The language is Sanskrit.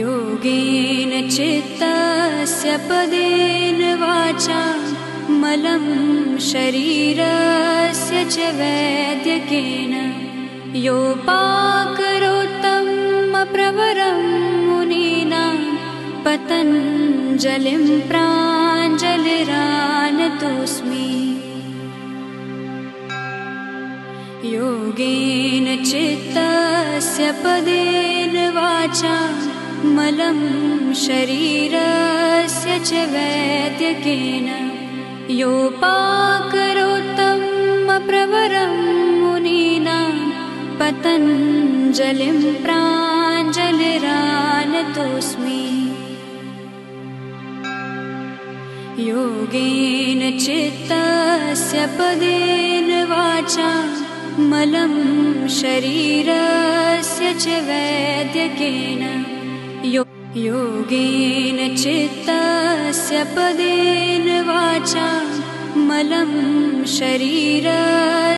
योगेन चित्तस्य पदेन वाचा मलं शरीरस्य च वैद्यकेन योपाकरोत्तमप्रवरं मुनीनां पतञ्जलिं प्राञ्जलिरानतोऽस्मि। योगेन चित्तस्य पदेन वाचा मलं शरीरस्य च वैद्यकेन योपाकरोत्तमप्रवरं मुनीनां पतञ्जलिं प्राञ्जलिरानतोऽस्मि। योगेन चित्तस्य पदेन वाचा मलं शरीरस्य च वैद्यकेन योगेन चित्तस्य पदेन वाचा मलं शरीर